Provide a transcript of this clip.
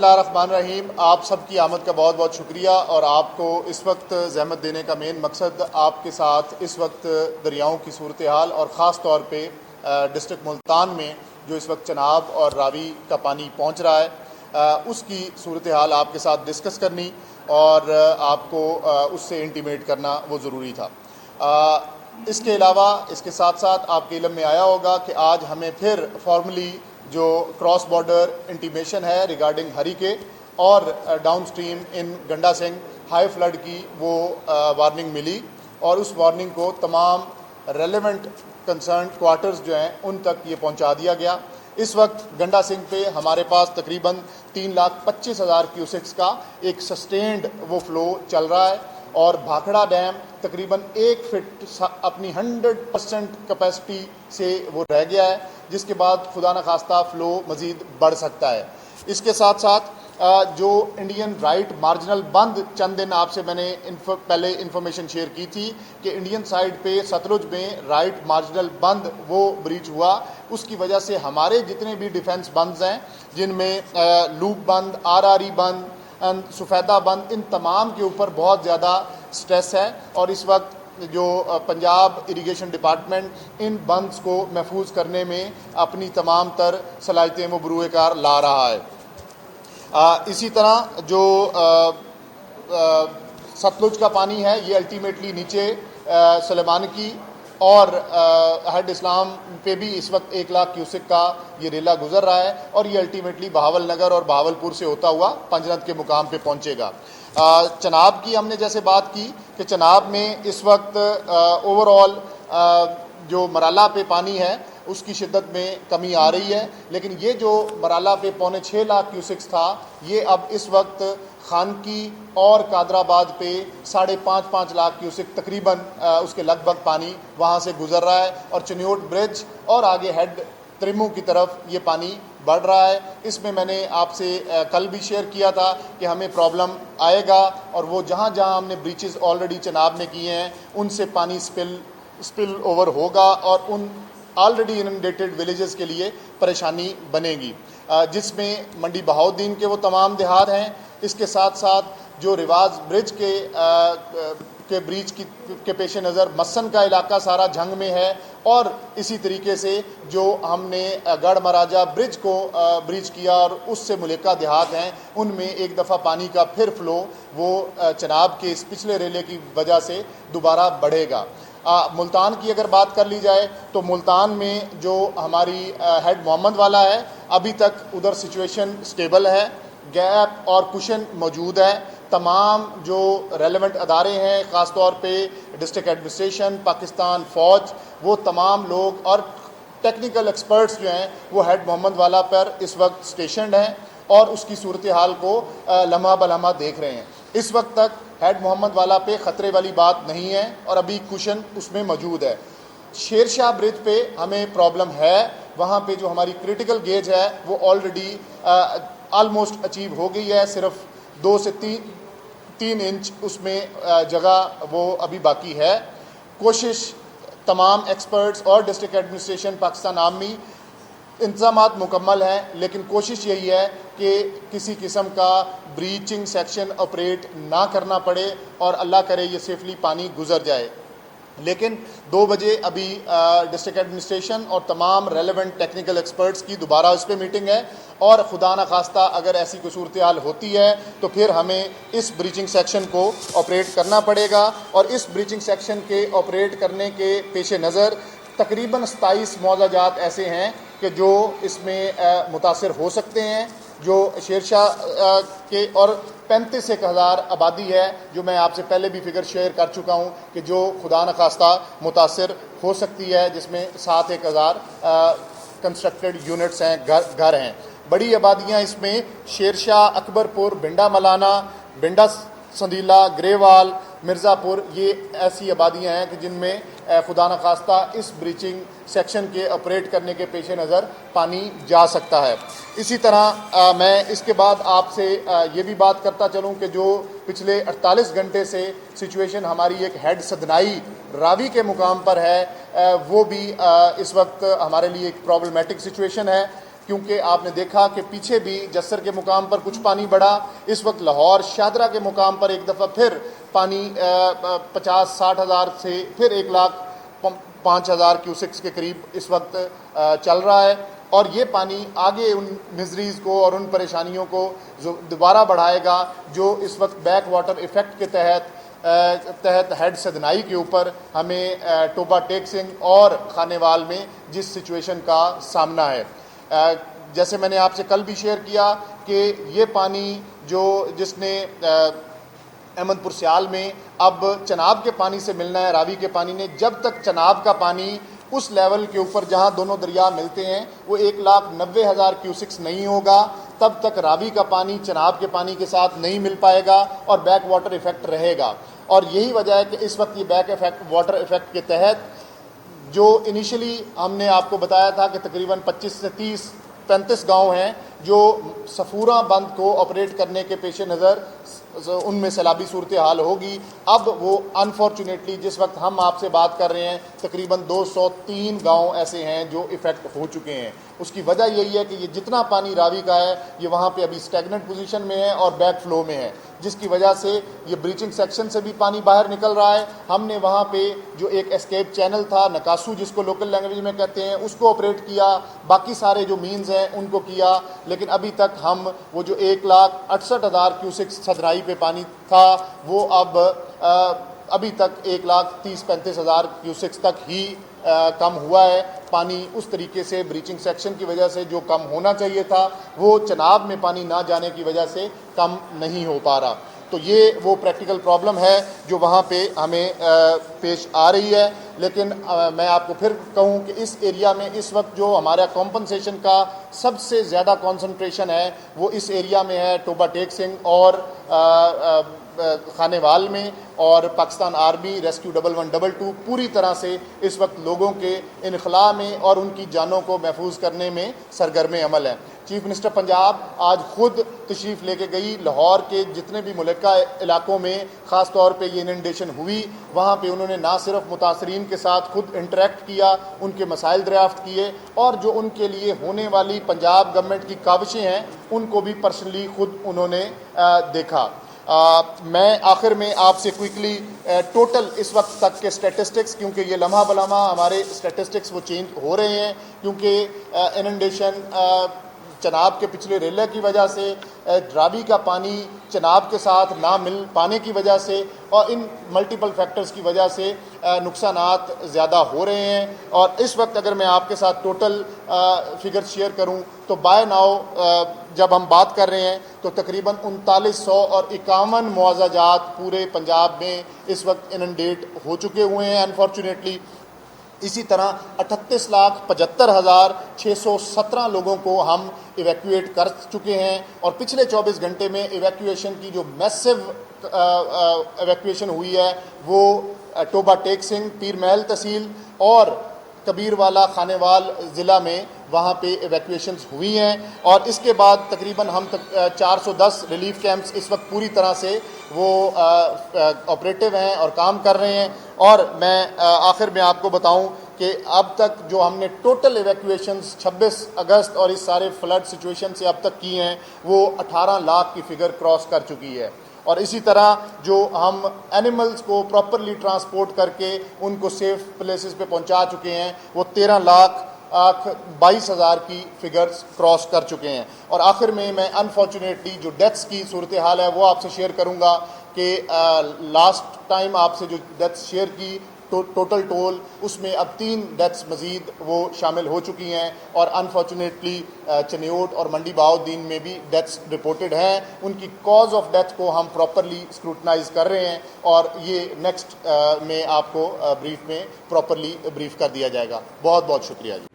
اللہ الرحمن الرحیم. آپ سب کی آمد کا بہت بہت شکریہ. اور آپ کو اس وقت زحمت دینے کا مین مقصد آپ کے ساتھ اس وقت دریاؤں کی صورتحال اور خاص طور پہ ڈسٹرکٹ ملتان میں جو اس وقت چناب اور راوی کا پانی پہنچ رہا ہے اس کی صورتحال آپ کے ساتھ ڈسکس کرنی اور آپ کو اس سے انٹیمیٹ کرنا وہ ضروری تھا. اس کے علاوہ اس کے ساتھ ساتھ آپ کے علم میں آیا ہوگا کہ آج ہمیں پھر فارملی جو کراس بارڈر انٹیمیشن ہے ریگارڈنگ ہریکے اور ڈاؤن سٹریم ان گنڈا سنگھ ہائی فلڈ کی وہ وارننگ ملی اور اس وارننگ کو تمام ریلیونٹ کنسرنڈ کوارٹرز جو ہیں ان تک یہ پہنچا دیا گیا. اس وقت گنڈا سنگھ پہ ہمارے پاس تقریباً 3,25,000 کیوسکس کا ایک سسٹینڈ وہ فلو چل رہا ہے اور بھاکڑا ڈیم تقریباً 1 فٹ اپنی 100% کیپیسٹی سے وہ رہ گیا ہے جس کے بعد خدا نخواستہ فلو مزید بڑھ سکتا ہے. اس کے ساتھ ساتھ جو انڈین رائٹ مارجنل بند چند دن آپ سے میں نے پہلے انفارمیشن شیئر کی تھی کہ انڈین سائیڈ پہ ستلج میں رائٹ مارجنل بند وہ بریچ ہوا. اس کی وجہ سے ہمارے جتنے بھی ڈیفنس بندز ہیں جن میں لوپ بند RRE بند سفیدہ بند ان تمام کے اوپر بہت زیادہ سٹریس ہے اور اس وقت جو پنجاب اریگیشن ڈپارٹمنٹ ان بندز کو محفوظ کرنے میں اپنی تمام تر صلاحیتیں وہ بروئے کار لا رہا ہے. اسی طرح جو ستلج کا پانی ہے یہ الٹیمیٹلی نیچے سلیمان کی اور ہیڈ اسلام پہ بھی اس وقت 1,00,000 کیوسک کا یہ ریلا گزر رہا ہے اور یہ الٹیمیٹلی بہاول نگر اور بہاولپور سے ہوتا ہوا پنجنت کے مقام پہ پہنچے گا. چناب کی ہم نے جیسے بات کی کہ چناب میں اس وقت اوور آل جو مرالہ پہ پانی ہے اس کی شدت میں کمی آ رہی ہے لیکن یہ جو مرالہ پہ 6.25 کیوسکس تھا یہ اب اس وقت خانکی اور قادر آباد پہ 5.5 لاکھ کیوسک تقریباً اس کے لگ بھگ پانی وہاں سے گزر رہا ہے اور چنیوٹ برج اور آگے ہیڈ تریمو کی طرف یہ پانی بڑھ رہا ہے. اس میں نے آپ سے کل بھی شیئر کیا تھا کہ ہمیں پرابلم آئے گا اور وہ جہاں جہاں ہم نے بریچز آلریڈی چناب میں کیے ہیں ان سے پانی سپل اوور ہوگا اور ان آلریڈی اننڈیٹڈ ولیجز کے لیے پریشانی بنے گی جس میں منڈی بہاؤدین کے وہ تمام دیہات ہیں. اس کے ساتھ ساتھ جو رواز برج کے بریچ کے پیش نظر مسن کا علاقہ سارا جھنگ میں ہے اور اسی طریقے سے جو ہم نے گڑھ مہاراجہ برج کو بریچ کیا اور اس سے ملکہ دیہات ہیں ان میں ایک دفعہ پانی کا پھر فلو وہ چناب کے اس پچھلے ریلے کی وجہ سے دوبارہ بڑھے گا. ملتان کی اگر بات کر لی جائے تو ملتان میں جو ہماری ہیڈ محمد والا ہے ابھی تک ادھر سچویشن سٹیبل ہے. گیپ اور کشن موجود ہے. تمام جو ریلیونٹ ادارے ہیں خاص طور پہ ڈسٹرکٹ ایڈمنسٹریشن پاکستان فوج وہ تمام لوگ اور ٹیکنیکل ایکسپرٹس جو ہیں وہ ہیڈ محمد والا پر اس وقت اسٹیشنڈ ہیں اور اس کی صورتحال کو لمحہ بلمحہ دیکھ رہے ہیں. اس وقت تک ہیڈ محمد والا پہ خطرے والی بات نہیں ہے اور ابھی کشن اس میں موجود ہے. شیر شاہ برج پہ ہمیں پرابلم ہے. وہاں پہ جو ہماری کریٹیکل گیج ہے وہ آلریڈی آلموسٹ اچیو ہو گئی ہے. صرف 2 سے 3 انچ اس میں جگہ وہ ابھی باقی ہے. کوشش تمام ایکسپرٹس اور ڈسٹرکٹ ایڈمنسٹریشن پاکستان آرمی انتظامات مکمل ہیں لیکن کوشش یہی ہے کہ کسی قسم کا بریچنگ سیکشن آپریٹ نہ کرنا پڑے اور اللہ کرے یہ سیفلی پانی گزر جائے. لیکن 2 بجے ابھی ڈسٹرکٹ ایڈمنسٹریشن اور تمام ریلیونٹ ٹیکنیکل ایکسپرٹس کی دوبارہ اس پہ میٹنگ ہے اور خدا نخواستہ اگر ایسی کوئی صورتحال ہوتی ہے تو پھر ہمیں اس بریچنگ سیکشن کو آپریٹ کرنا پڑے گا. اور اس بریچنگ سیکشن کے آپریٹ کرنے کے پیش نظر تقریباً 27 معاوضہ جات ایسے ہیں کہ جو اس میں متاثر ہو سکتے ہیں جو شیر شاہ کے اور 35,000 آبادی ہے جو میں آپ سے پہلے بھی فگر شیئر کر چکا ہوں کہ جو خدا نخواستہ متاثر ہو سکتی ہے جس میں 7,000 کنسٹرکٹڈ یونٹس ہیں گھر ہیں. بڑی آبادیاں اس میں شیر شاہ اکبر پور بھنڈا ملانا بھنڈا سندیلا گریوال مرزا پور یہ ایسی آبادیاں ہیں کہ جن میں خدا نخواستہ اس بریچنگ سیکشن کے آپریٹ کرنے کے پیش نظر پانی جا سکتا ہے. اسی طرح میں اس کے بعد آپ سے یہ بھی بات کرتا چلوں کہ جو پچھلے 48 گھنٹے سے سچویشن ہماری ایک ہیڈ سدنائی راوی کے مقام پر ہے وہ بھی اس وقت ہمارے لیے ایک پرابلمیٹک سچویشن ہے. کیونکہ آپ نے دیکھا کہ پیچھے بھی جسر کے مقام پر کچھ پانی بڑھا، اس وقت لاہور شاہدرہ کے مقام پر ایک دفعہ پھر پانی 50-60 ہزار سے پھر 1,05,000 کیوسکس کے قریب اس وقت چل رہا ہے، اور یہ پانی آگے ان مزریز کو اور ان پریشانیوں کو دوبارہ بڑھائے گا جو اس وقت بیک واٹر ایفیکٹ کے تحت ہیڈ سدنائی کے اوپر ہمیں ٹوبہ ٹیک سنگھ اور خانیوال میں جس سچویشن کا سامنا ہے۔ جیسے میں نے آپ سے کل بھی شیئر کیا کہ یہ پانی جس نے احمد پور سیال میں اب چناب کے پانی سے ملنا ہے، راوی کے پانی نے، جب تک چناب کا پانی اس لیول کے اوپر جہاں دونوں دریا ملتے ہیں وہ 1,90,000 کیوسکس نہیں ہوگا، تب تک راوی کا پانی چناب کے پانی کے ساتھ نہیں مل پائے گا اور بیک واٹر ایفیکٹ رہے گا۔ اور یہی وجہ ہے کہ اس وقت یہ بیک واٹر ایفیکٹ کے تحت جو انیشلی ہم نے آپ کو بتایا تھا کہ تقریباً 25 سے 35 گاؤں ہیں جو صفورہ بند کو آپریٹ کرنے کے پیش نظر ان میں سیلابی صورتحال ہوگی، اب وہ انفارچونیٹلی جس وقت ہم آپ سے بات کر رہے ہیں تقریباً 203 گاؤں ایسے ہیں جو افیکٹ ہو چکے ہیں۔ اس کی وجہ یہی ہے کہ یہ جتنا پانی راوی کا ہے یہ وہاں پہ ابھی اسٹیگننٹ پوزیشن میں ہے اور بیک فلو میں ہے، جس کی وجہ سے یہ بریچنگ سیکشن سے بھی پانی باہر نکل رہا ہے۔ ہم نے وہاں پہ جو ایک اسکیپ چینل تھا نکاسو جس کو لوکل لینگویج میں کہتے ہیں اس کو آپریٹ کیا، باقی سارے جو مینز ہیں ان کو کیا، لیکن ابھی تک ہم وہ جو 1,68,000 کیوسکس سدنائی پہ پانی تھا وہ ابھی تک 1,30,35,000 کیوسکس تک ہی کم ہوا ہے۔ پانی اس طریقے سے بریچنگ سیکشن کی وجہ سے جو کم ہونا چاہیے تھا وہ چناب میں پانی نہ جانے کی وجہ سے کم نہیں ہو پا رہا۔ تو یہ وہ پریکٹیکل پرابلم ہے جو وہاں پہ ہمیں پیش آ رہی ہے۔ لیکن میں آپ کو پھر کہوں کہ اس ایریا میں اس وقت جو ہمارا کمپنسیشن کا سب سے زیادہ کنسنٹریشن ہے وہ اس ایریا میں ہے ٹوبہ ٹیک سنگھ اور خانیوال میں، اور پاکستان آرمی ریسکیو 1122 پوری طرح سے اس وقت لوگوں کے انخلاء میں اور ان کی جانوں کو محفوظ کرنے میں سرگرم عمل ہے۔ چیف منسٹر پنجاب آج خود تشریف لے کے گئی لاہور کے جتنے بھی ملکہ علاقوں میں خاص طور پہ یہ اننڈیشن ہوئی، وہاں پہ انہوں نے نہ صرف متاثرین کے ساتھ خود انٹریکٹ کیا، ان کے مسائل دریافت کیے، اور جو ان کے لیے ہونے والی پنجاب گورنمنٹ کی کاوشیں ہیں ان کو بھی پرسنلی خود انہوں نے دیکھا۔ میں آخر میں آپ سے کوئکلی ٹوٹل اس وقت تک کے سٹیٹسٹکس، کیونکہ یہ لمحہ بلمحہ ہمارے سٹیٹسٹکس وہ چینج ہو رہے ہیں کیونکہ اننڈیشن چناب کے پچھلے ریلے کی وجہ سے، راوی کا پانی چناب کے ساتھ نہ مل پانے کی وجہ سے، اور ان ملٹیپل فیکٹرز کی وجہ سے نقصانات زیادہ ہو رہے ہیں۔ اور اس وقت اگر میں آپ کے ساتھ ٹوٹل فگر شیئر کروں تو بائی ناؤ جب ہم بات کر رہے ہیں تو تقریباً 3951 معاوضہ جات پورے پنجاب میں اس وقت اننڈیٹ ہو چکے ہوئے ہیں انفارچونیٹلی۔ اسی طرح 38,75,617 لوگوں کو ہم ایویکویٹ کر چکے ہیں، اور پچھلے 24 گھنٹے میں ایویکویشن کی جو میسو ایویکویشن ہوئی ہے وہ ٹوبہ ٹیک سنگھ، پیر محل تحصیل اور کبیر والا خانیوال ضلع میں وہاں پہ ایویکویشنز ہوئی ہیں، اور اس کے بعد تقریباً ہم 410 ریلیف کیمپس اس وقت پوری طرح سے وہ آپریٹو ہیں اور کام کر رہے ہیں۔ اور میں آخر میں آپ کو بتاؤں کہ اب تک جو ہم نے ٹوٹل ایویکویشنز 26 اگست اور اس سارے فلڈ سچویشن سے اب تک کی ہیں وہ 18 لاکھ کی فگر کراس کر چکی ہے، اور اسی طرح جو ہم اینیملز کو پراپرلی ٹرانسپورٹ کر کے ان کو سیف پلیسز پہ پہنچا چکے ہیں وہ 13,22,000 کی فگرز کراس کر چکے ہیں۔ اور آخر میں انفارچونیٹلی جو ڈیتھس کی صورتحال ہے وہ آپ سے شیئر کروں گا کہ لاسٹ ٹائم آپ سے جو ڈیتھس شیئر کی ٹوٹل ٹول اس میں اب 3 ڈیتھس مزید وہ شامل ہو چکی ہیں، اور انفارچونیٹلی چنیوٹ اور منڈی بہاؤالدین میں بھی ڈیتھس رپورٹڈ ہیں۔ ان کی کاز آف ڈیتھ کو ہم پراپرلی اسکروٹنائز کر رہے ہیں، اور یہ نیکسٹ میں آپ کو بریف میں پراپرلی بریف کر دیا جائے گا۔ بہت بہت شکریہ جی۔